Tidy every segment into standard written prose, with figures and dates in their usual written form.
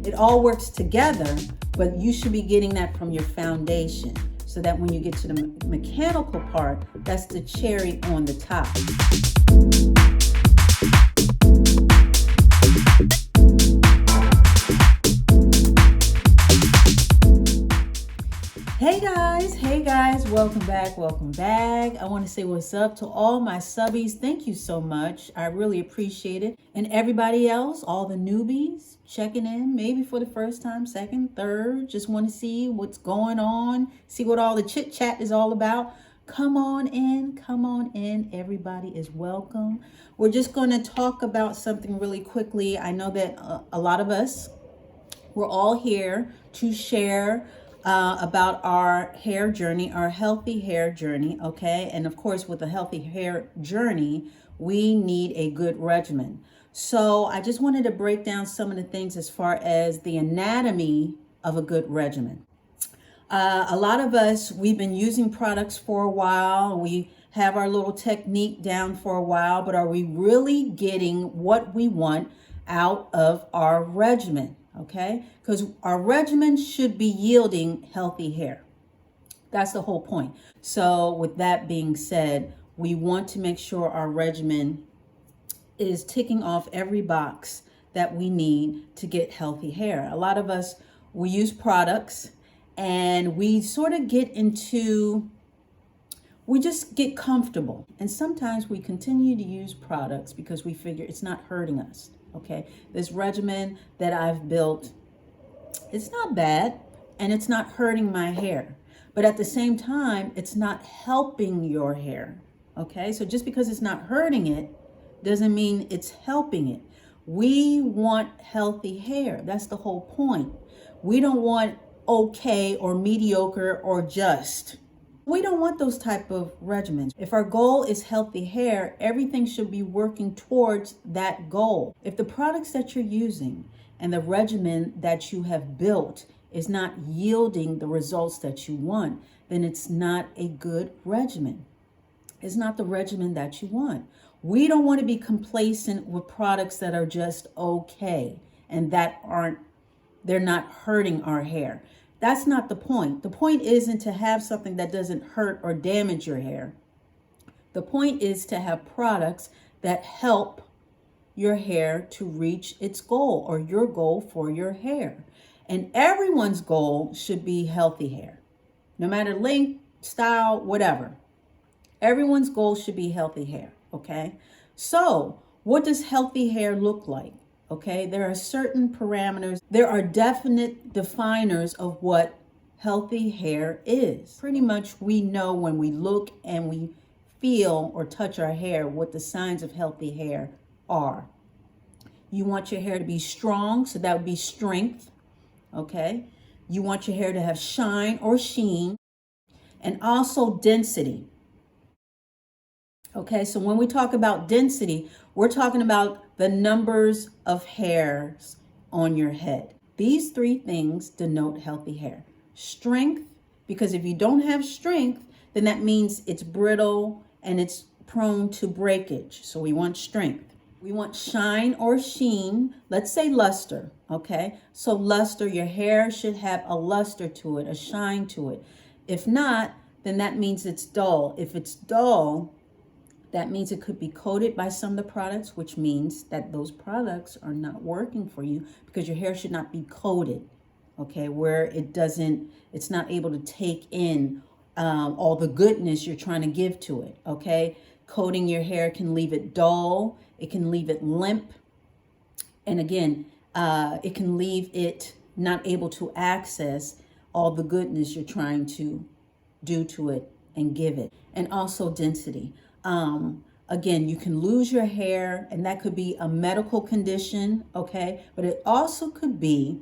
It all works together, but you should be getting that from your foundation so that when you get to the mechanical part, that's the cherry on the top. Hey guys, welcome back. I want to say what's up to all my subbies. Thank you so much. I really appreciate it. And everybody else, all the newbies checking in, maybe for the first time, second, third, just want to see what's going on, see what all the chit chat is all about. Come on in. Everybody is welcome. We're just going to talk about something really quickly. I know that a lot of us, we're all here to share about our hair journey, our healthy hair journey, okay? And of course, with a healthy hair journey, we need a good regimen. So I just wanted to break down some of the things as far as the anatomy of a good regimen. A lot of us, we've been using products for a while. We have our little technique down for a while, but are we really getting what we want out of our regimen? Okay, because our regimen should be yielding healthy hair. That's the whole point. So with that being said, we want to make sure our regimen is ticking off every box that we need to get healthy hair. A lot of us, we use products and we sort of we just get comfortable. And sometimes we continue to use products because we figure it's not hurting us. Okay, this regimen that I've built, it's not bad and it's not hurting my hair, but at the same time, it's not helping your hair. Okay, so just because it's not hurting it doesn't mean it's helping it. We want healthy hair. That's the whole point. We don't want okay or mediocre or just. We don't want those type of regimens. If our goal is healthy hair, everything should be working towards that goal. If the products that you're using and the regimen that you have built is not yielding the results that you want, then it's not a good regimen. It's not the regimen that you want. We don't want to be complacent with products that are just okay and they're not hurting our hair. That's not the point. The point isn't to have something that doesn't hurt or damage your hair. The point is to have products that help your hair to reach its goal or your goal for your hair. And everyone's goal should be healthy hair, no matter length, style, whatever. Everyone's goal should be healthy hair, okay? So what does healthy hair look like? Okay, there are certain parameters. There are definite definers of what healthy hair is. Pretty much we know when we look and we feel or touch our hair what the signs of healthy hair are. You want your hair to be strong, so that would be strength, okay? You want your hair to have shine or sheen, and also density. Okay, so when we talk about density, we're talking about the numbers of hairs on your head. These three things denote healthy hair. Strength, because if you don't have strength, then that means it's brittle and it's prone to breakage. So we want strength. We want shine or sheen. Let's say luster, okay? So luster, your hair should have a luster to it, a shine to it. If not, then that means it's dull. If it's dull, that means it could be coated by some of the products, which means that those products are not working for you because your hair should not be coated, okay, where it's not able to take in all the goodness you're trying to give to it, okay? Coating your hair can leave it dull, it can leave it limp, and again, it can leave it not able to access all the goodness you're trying to do to it and give it. And also density. Again, you can lose your hair, and that could be a medical condition, okay? But it also could be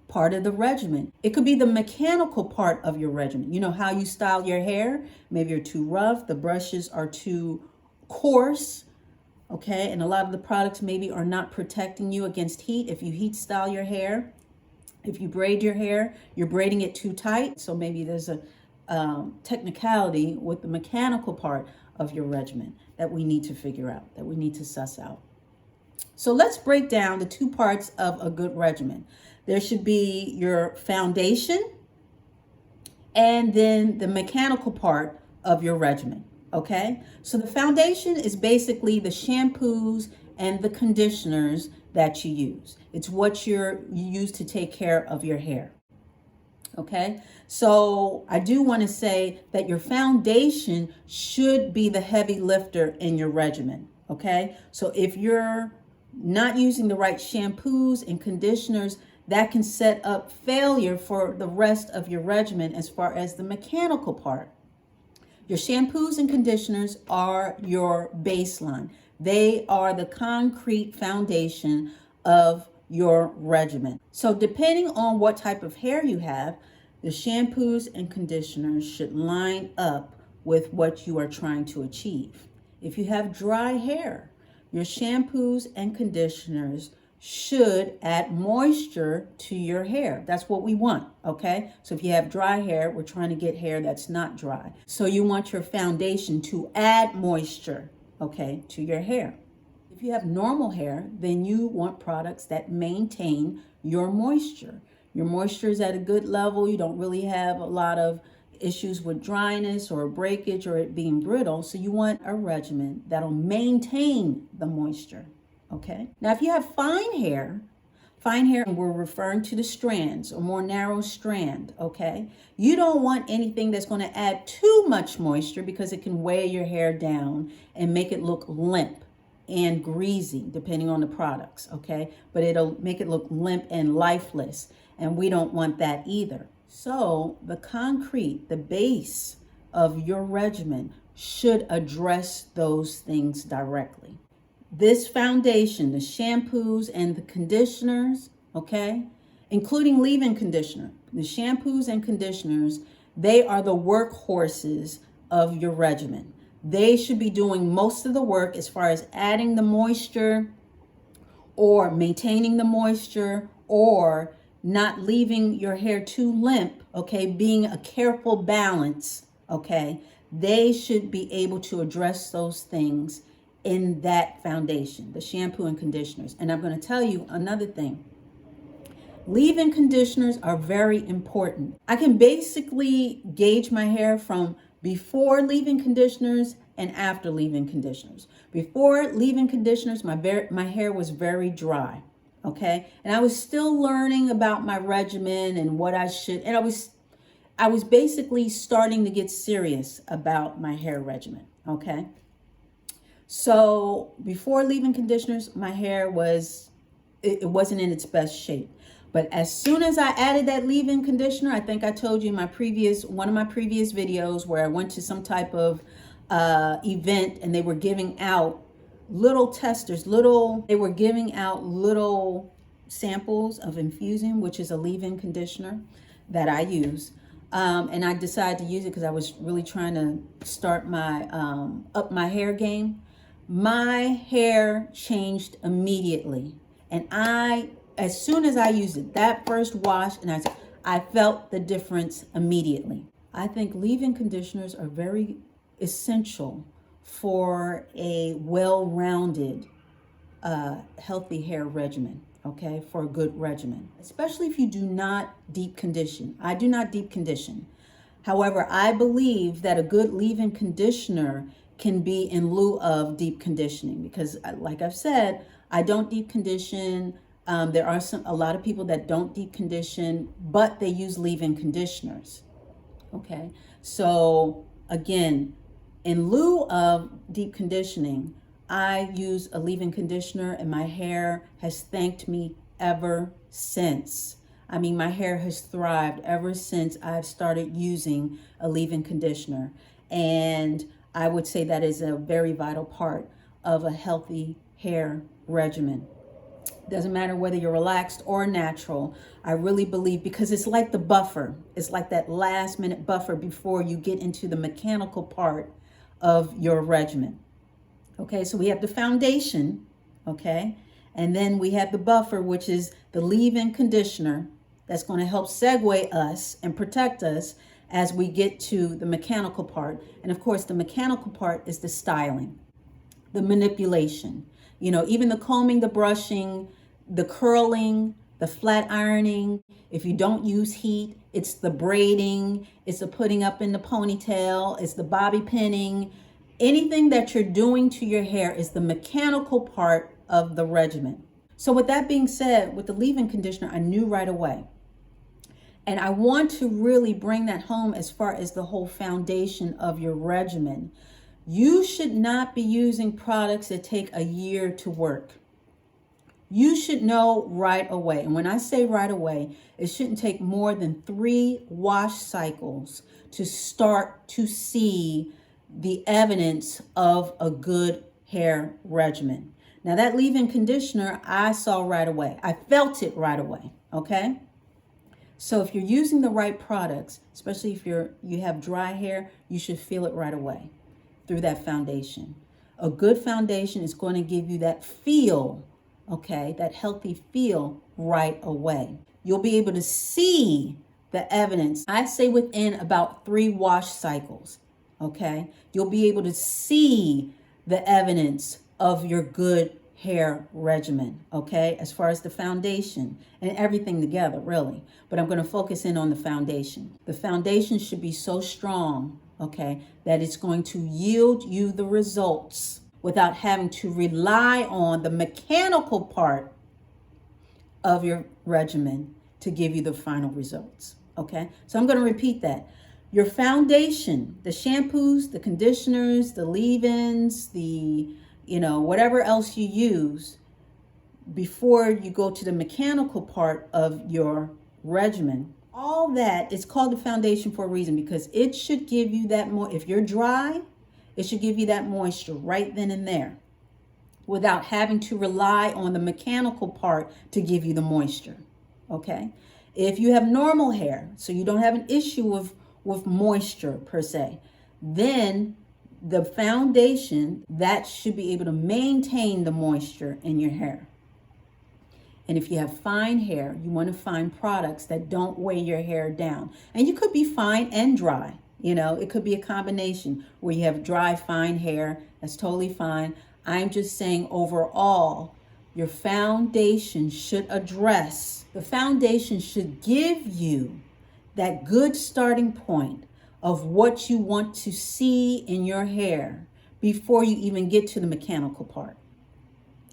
part of the regimen. It could be the mechanical part of your regimen. You know how you style your hair? Maybe you're too rough, the brushes are too coarse, okay? And a lot of the products maybe are not protecting you against heat. If you heat style your hair, if you braid your hair, you're braiding it too tight. So maybe there's a technicality with the mechanical part of your regimen that we need to figure out, that we need to suss out. So let's break down the two parts of a good regimen. There should be your foundation and then the mechanical part of your regimen. Okay, so the foundation is basically the shampoos and the conditioners that you use. It's what you use to take care of your hair. Okay, so I do want to say that your foundation should be the heavy lifter in your regimen. Okay, so if you're not using the right shampoos and conditioners, that can set up failure for the rest of your regimen as far as the mechanical part. Your shampoos and conditioners are your baseline. They are the concrete foundation of your regimen. So depending on what type of hair you have, the shampoos and conditioners should line up with what you are trying to achieve. If you have dry hair, your shampoos and conditioners should add moisture to your hair. That's what we want, okay? So if you have dry hair, we're trying to get hair that's not dry. So you want your foundation to add moisture, okay, to your hair. If you have normal hair, then you want products that maintain your moisture. Your moisture is at a good level. You don't really have a lot of issues with dryness or breakage or it being brittle. So you want a regimen that'll maintain the moisture. Okay. Now, if you have fine hair, we're referring to the strands or more narrow strand. Okay. You don't want anything that's going to add too much moisture because it can weigh your hair down and make it look limp and greasy, depending on the products. Okay. But it'll make it look limp and lifeless. And we don't want that either. So the concrete, the base of your regimen should address those things directly. This foundation, the shampoos and the conditioners, okay, including leave-in conditioner, the shampoos and conditioners, they are the workhorses of your regimen. They should be doing most of the work as far as adding the moisture or maintaining the moisture or not leaving your hair too limp, okay, being a careful balance, okay. They should be able to address those things in that foundation, the shampoo and conditioners. And I'm going to tell you another thing. Leave-in conditioners are very important. I can basically gauge my hair from before leave-in conditioners and after leave-in conditioners. Before leave-in conditioners, my hair was very dry, okay? And I was still learning about my regimen and what I should, and I was basically starting to get serious about my hair regimen, okay? So before leave-in conditioners, my hair it wasn't in its best shape. But as soon as I added that leave-in conditioner, I think I told you in one of my previous videos where I went to some type of event and they were giving out little testers, they were giving out little samples of Infusion, which is a leave-in conditioner that I use. And I decided to use it because I was really trying to start my up my hair game. My hair changed immediately. And as soon as I used it, that first wash, and I felt the difference immediately. I think leave-in conditioners are very essential for a well-rounded, healthy hair regimen, okay, for a good regimen, especially if you do not deep condition. I do not deep condition. However, I believe that a good leave-in conditioner can be in lieu of deep conditioning because, like I've said, I don't deep condition. There are a lot of people that don't deep condition, but they use leave-in conditioners. Okay, so again, in lieu of deep conditioning, I use a leave-in conditioner and my hair has thanked me ever since. I mean, my hair has thrived ever since I've started using a leave-in conditioner. And I would say that is a very vital part of a healthy hair regimen. Doesn't matter whether you're relaxed or natural. I really believe, because it's like the buffer. It's like that last minute buffer before you get into the mechanical part of your regimen. Okay, so we have the foundation, okay? And then we have the buffer, which is the leave-in conditioner that's going to help segue us and protect us as we get to the mechanical part. And of course, the mechanical part is the styling, the manipulation. Even the combing, the brushing, the curling, the flat ironing. If you don't use heat, it's the braiding, it's the putting up in the ponytail, it's the bobby pinning. Anything that you're doing to your hair is the mechanical part of the regimen. So with that being said, with the leave-in conditioner, I knew right away. And I want to really bring that home as far as the whole foundation of your regimen. You should not be using products that take a year to work. You should know right away. And when I say right away, it shouldn't take more than 3 wash cycles to start to see the evidence of a good hair regimen. Now that leave-in conditioner, I saw right away. I felt it right away, okay? So if you're using the right products, especially if you have dry hair, you should feel it right away through that foundation. A good foundation is going to give you that feel, okay, that healthy feel right away. You'll be able to see the evidence, I say within about 3 wash cycles, okay? You'll be able to see the evidence of your good hair regimen, okay, as far as the foundation and everything together, really. But I'm going to focus in on the foundation. The foundation should be so strong, okay, that it's going to yield you the results without having to rely on the mechanical part of your regimen to give you the final results, okay? So I'm going to repeat that. Your foundation, the shampoos, the conditioners, the leave-ins, the whatever else you use before you go to the mechanical part of your regimen, all that is called the foundation for a reason, because it should give you that if you're dry, it should give you that moisture right then and there without having to rely on the mechanical part to give you the moisture, okay? If you have normal hair, so you don't have an issue with moisture per se, then the foundation, that should be able to maintain the moisture in your hair. And if you have fine hair, you want to find products that don't weigh your hair down. And you could be fine and dry. It could be a combination where you have dry, fine hair. That's totally fine. I'm just saying overall, your foundation should give you that good starting point of what you want to see in your hair before you even get to the mechanical part.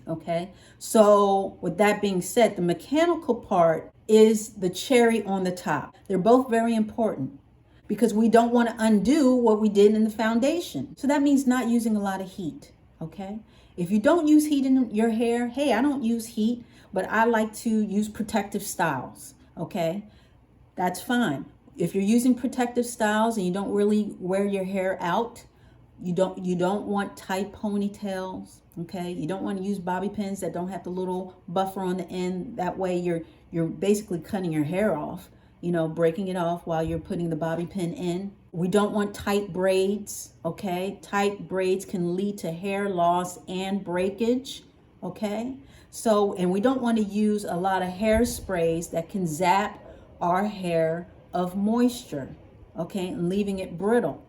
Okay, so with that being said, the mechanical part is the cherry on the top. They're both very important because we don't want to undo what we did in the foundation. So that means not using a lot of heat. Okay, if you don't use heat in your hair, hey, I don't use heat, but I like to use protective styles. Okay, that's fine. If you're using protective styles and you don't really wear your hair out, you don't want tight ponytails, okay? You don't want to use bobby pins that don't have the little buffer on the end. That way you're basically cutting your hair off, breaking it off while you're putting the bobby pin in. We don't want tight braids, okay? Tight braids can lead to hair loss and breakage, okay? So, and we don't want to use a lot of hairsprays that can zap our hair of moisture, okay, and leaving it brittle,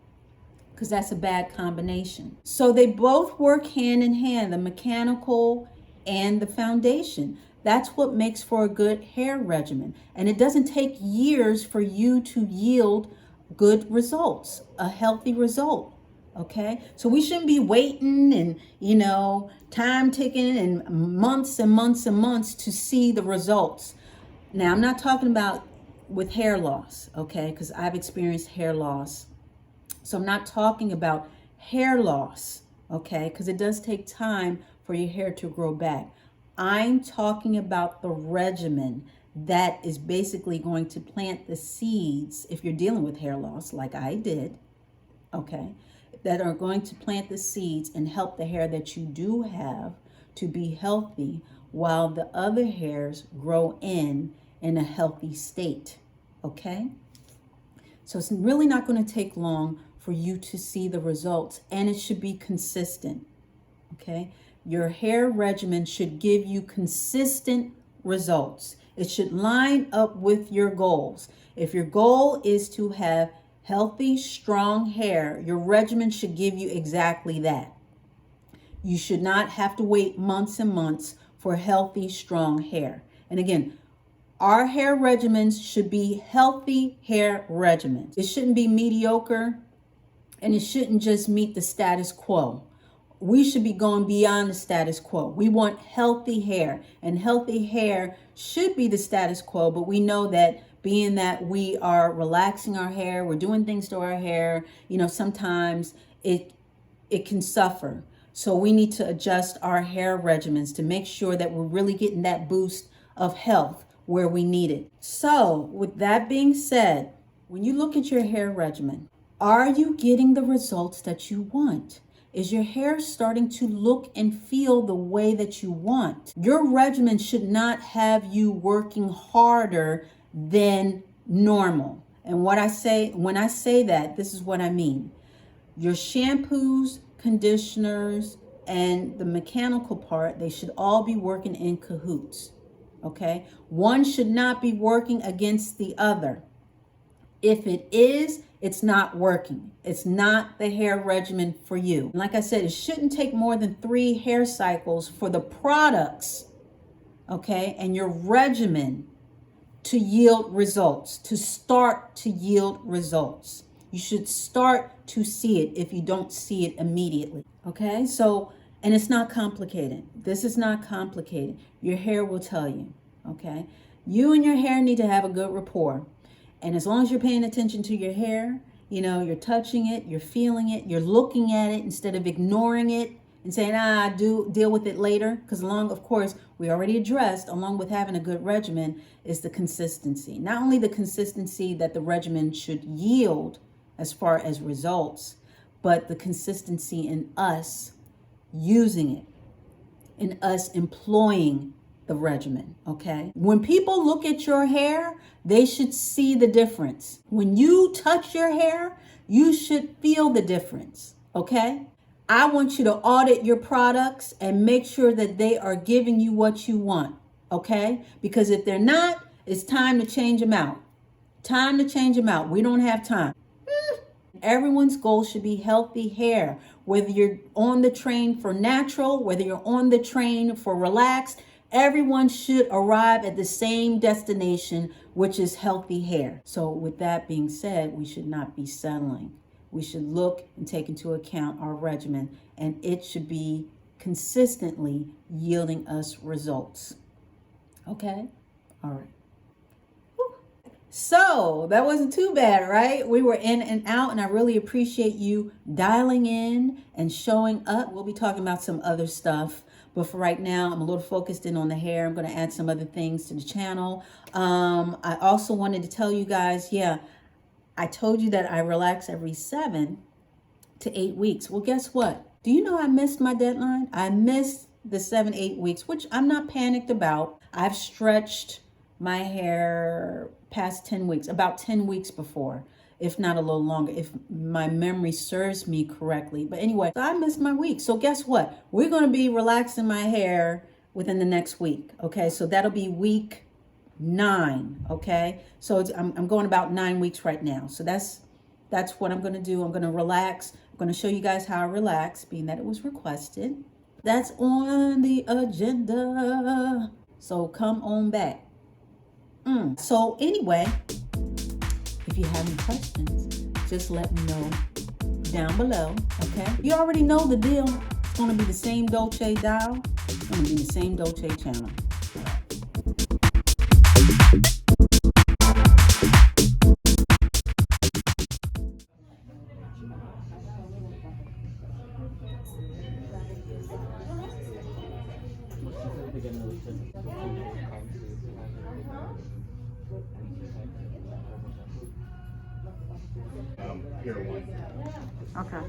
because that's a bad combination. So they both work hand in hand, the mechanical and the foundation. That's what makes for a good hair regimen. And it doesn't take years for you to yield good results, a healthy result, okay? So we shouldn't be waiting and, time ticking and months and months and months to see the results. Now, I'm not talking about with hair loss, okay? Because I've experienced hair loss. So I'm not talking about hair loss, okay? Because it does take time for your hair to grow back. I'm talking about the regimen that is basically going to plant the seeds, if you're dealing with hair loss like I did, okay? That are going to plant the seeds and help the hair that you do have to be healthy while the other hairs grow in a healthy state, okay? So it's really not going to take long for you to see the results, and it should be consistent, okay? Your hair regimen should give you consistent results. It should line up with your goals. If your goal is to have healthy, strong hair, your regimen should give you exactly that. You should not have to wait months and months for healthy, strong hair. And again, our hair regimens should be healthy hair regimens. It shouldn't be mediocre, and it shouldn't just meet the status quo. We should be going beyond the status quo. We want healthy hair, and healthy hair should be the status quo, but we know that being that we are relaxing our hair, we're doing things to our hair, sometimes it can suffer. So we need to adjust our hair regimens to make sure that we're really getting that boost of health where we need it. So with that being said, when you look at your hair regimen, are you getting the results that you want? Is your hair starting to look and feel the way that you want? Your regimen should not have you working harder than normal. And when I say that, this is what I mean. Your shampoos, conditioners, and the mechanical part, they should all be working in cahoots. Okay? One should not be working against the other. If it is, it's not working. It's not the hair regimen for you. Like I said, it shouldn't take more than 3 hair cycles for the products, okay, and your regimen to yield results, to start to yield results. You should start to see it if you don't see it immediately, okay? So, and it's not complicated. This is not complicated. Your hair will tell you, okay? You and your hair need to have a good rapport. And as long as you're paying attention to your hair, you're touching it, you're feeling it, you're looking at it instead of ignoring it and saying, deal with it later. Because of course, we already addressed, along with having a good regimen, is the consistency. Not only the consistency that the regimen should yield as far as results, but the consistency in us using it, in us employing the regimen, okay? When people look at your hair, they should see the difference. When you touch your hair, you should feel the difference, okay? I want you to audit your products and make sure that they are giving you what you want, okay? Because if they're not, it's time to change them out. Time to change them out. We don't have time. Everyone's goal should be healthy hair. Whether you're on the train for natural, whether you're on the train for relaxed, everyone should arrive at the same destination, which is healthy hair. So with that being said, we should not be settling. We should look and take into account our regimen, and it should be consistently yielding us results. Okay? All right. So that wasn't too bad, right? We were in and out, and I really appreciate you dialing in and showing up. We'll be talking about some other stuff, but for right now, I'm a little focused in on the hair. I'm going to add some other things to the channel. I also wanted to tell you guys, I told you that I relax every 7 to 8 weeks. Well, guess what? Do you know I missed my deadline? I missed the 7-8 weeks, which I'm not panicked about. I've stretched my hair past 10 weeks, about 10 weeks before, if not a little longer, if my memory serves me correctly. But anyway, I missed my week. So guess what? We're going to be relaxing my hair within the next week. Okay, so that'll be week 9. Okay, so I'm going about 9 weeks right now. So that's what I'm going to do. I'm going to relax. I'm going to show you guys how I relax, being that it was requested. That's on the agenda. So come on back. So anyway, if you have any questions, just let me know down below, okay? You already know the deal. It's going to be the same Dolce dial. It's going to be the same Dolce channel. Here one. Okay.